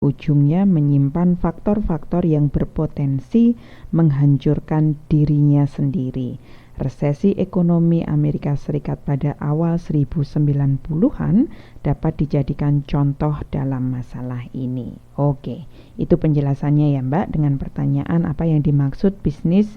ujungnya menyimpan faktor-faktor yang berpotensi menghancurkan dirinya sendiri. Resesi ekonomi Amerika Serikat pada awal 1990-an dapat dijadikan contoh dalam masalah ini. Oke, itu penjelasannya ya Mbak, dengan pertanyaan apa yang dimaksud bisnis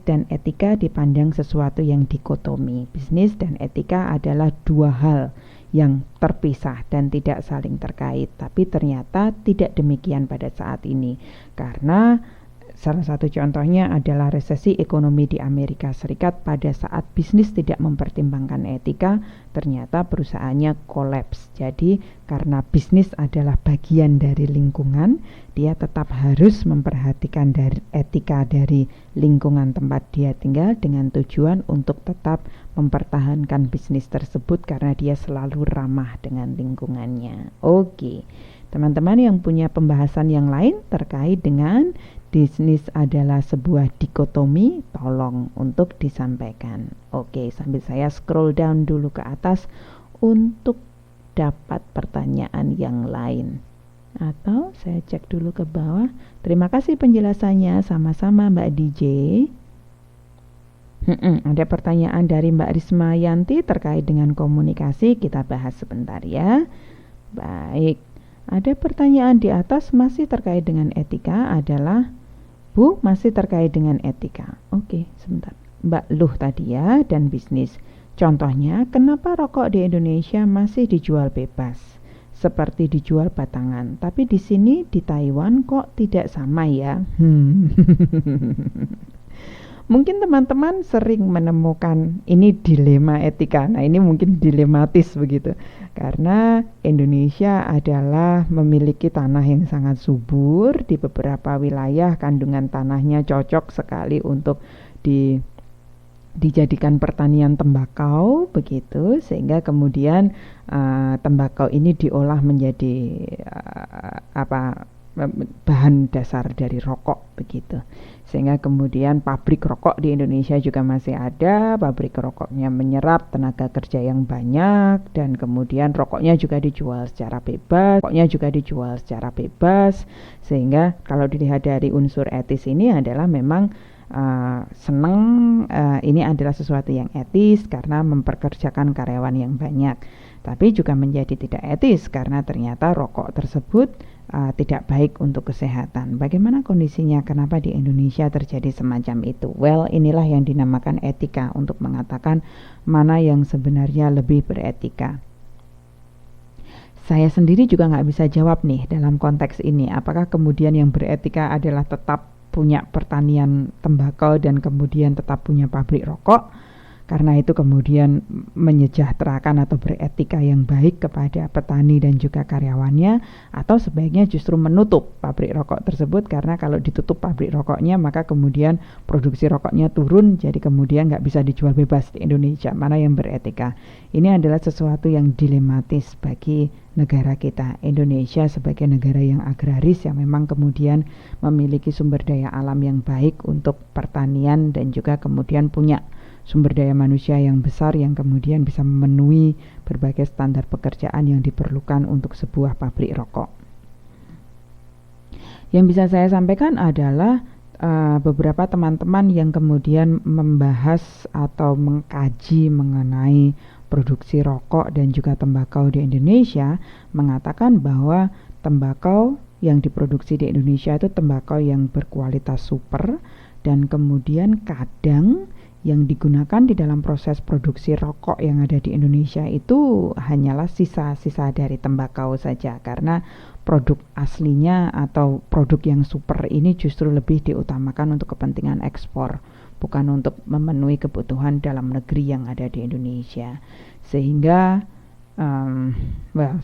dan etika dipandang sesuatu yang dikotomi. Bisnis dan etika adalah dua hal yang terpisah dan tidak saling terkait, tapi ternyata tidak demikian pada saat ini, karena salah satu contohnya adalah resesi ekonomi di Amerika Serikat. Pada saat bisnis tidak mempertimbangkan etika, ternyata perusahaannya kolaps. Jadi karena bisnis adalah bagian dari lingkungan, dia tetap harus memperhatikan dari etika dari lingkungan tempat dia tinggal dengan tujuan untuk tetap mempertahankan bisnis tersebut karena dia selalu ramah dengan lingkungannya. Oke, teman-teman yang punya pembahasan yang lain terkait dengan bisnis adalah sebuah dikotomi, tolong untuk disampaikan. Oke, sambil saya scroll down dulu ke atas untuk dapat pertanyaan yang lain. Atau saya cek dulu ke bawah. Terima kasih penjelasannya, sama-sama Mbak DJ. Ada pertanyaan dari Mbak Risma Yanti terkait dengan komunikasi, kita bahas sebentar ya. Baik, ada pertanyaan di atas masih terkait dengan etika adalah, Bu, masih terkait dengan etika. Oke, sebentar. Mbak Luh tadi ya, dan bisnis. Contohnya, kenapa rokok di Indonesia masih dijual bebas? Seperti dijual batangan. Tapi di sini di Taiwan kok tidak sama ya? Mungkin teman-teman sering menemukan ini dilema etika. Nah, ini mungkin dilematis begitu. Karena Indonesia adalah memiliki tanah yang sangat subur. Di beberapa wilayah kandungan tanahnya cocok sekali untuk dijadikan pertanian tembakau begitu, sehingga kemudian tembakau ini diolah menjadi bahan dasar dari rokok begitu, sehingga kemudian pabrik rokok di Indonesia juga masih ada. Pabrik rokoknya menyerap tenaga kerja yang banyak dan kemudian rokoknya juga dijual secara bebas, sehingga kalau dilihat dari unsur etis ini adalah memang ini adalah sesuatu yang etis karena memperkerjakan karyawan yang banyak, tapi juga menjadi tidak etis karena ternyata rokok tersebut tidak baik untuk kesehatan. Bagaimana kondisinya? Kenapa di Indonesia terjadi semacam itu? Well, inilah yang dinamakan etika, untuk mengatakan mana yang sebenarnya lebih beretika. Saya sendiri juga nggak bisa jawab nih dalam konteks ini, apakah kemudian yang beretika adalah tetap punya pertanian tembakau dan kemudian tetap punya pabrik rokok, karena itu kemudian menyejahterakan atau beretika yang baik kepada petani dan juga karyawannya, atau sebaiknya justru menutup pabrik rokok tersebut, karena kalau ditutup pabrik rokoknya maka kemudian produksi rokoknya turun, jadi kemudian nggak bisa dijual bebas di Indonesia. Mana yang beretika? Ini adalah sesuatu yang dilematis bagi negara kita, Indonesia sebagai negara yang agraris yang memang kemudian memiliki sumber daya alam yang baik untuk pertanian dan juga kemudian punya sumber daya manusia yang besar yang kemudian bisa memenuhi berbagai standar pekerjaan yang diperlukan untuk sebuah pabrik rokok. Yang bisa saya sampaikan adalah beberapa teman-teman yang kemudian membahas atau mengkaji mengenai produksi rokok dan juga tembakau di Indonesia mengatakan bahwa tembakau yang diproduksi di Indonesia itu tembakau yang berkualitas super, dan kemudian kadang yang digunakan di dalam proses produksi rokok yang ada di Indonesia itu hanyalah sisa-sisa dari tembakau saja, karena produk aslinya atau produk yang super ini justru lebih diutamakan untuk kepentingan ekspor, bukan untuk memenuhi kebutuhan dalam negeri yang ada di Indonesia. Sehingga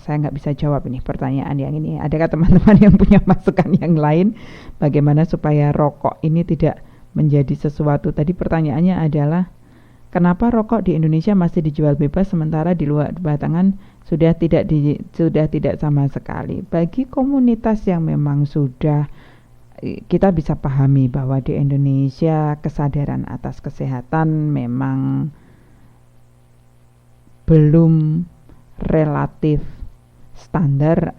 saya nggak bisa jawab ini pertanyaan yang ini. Adakah teman-teman yang punya masukan yang lain bagaimana supaya rokok ini tidak menjadi sesuatu? Tadi pertanyaannya adalah kenapa rokok di Indonesia masih dijual bebas sementara di luar batangan sudah tidak sama sekali. Bagi komunitas yang memang sudah, kita bisa pahami bahwa di Indonesia kesadaran atas kesehatan memang belum relatif standar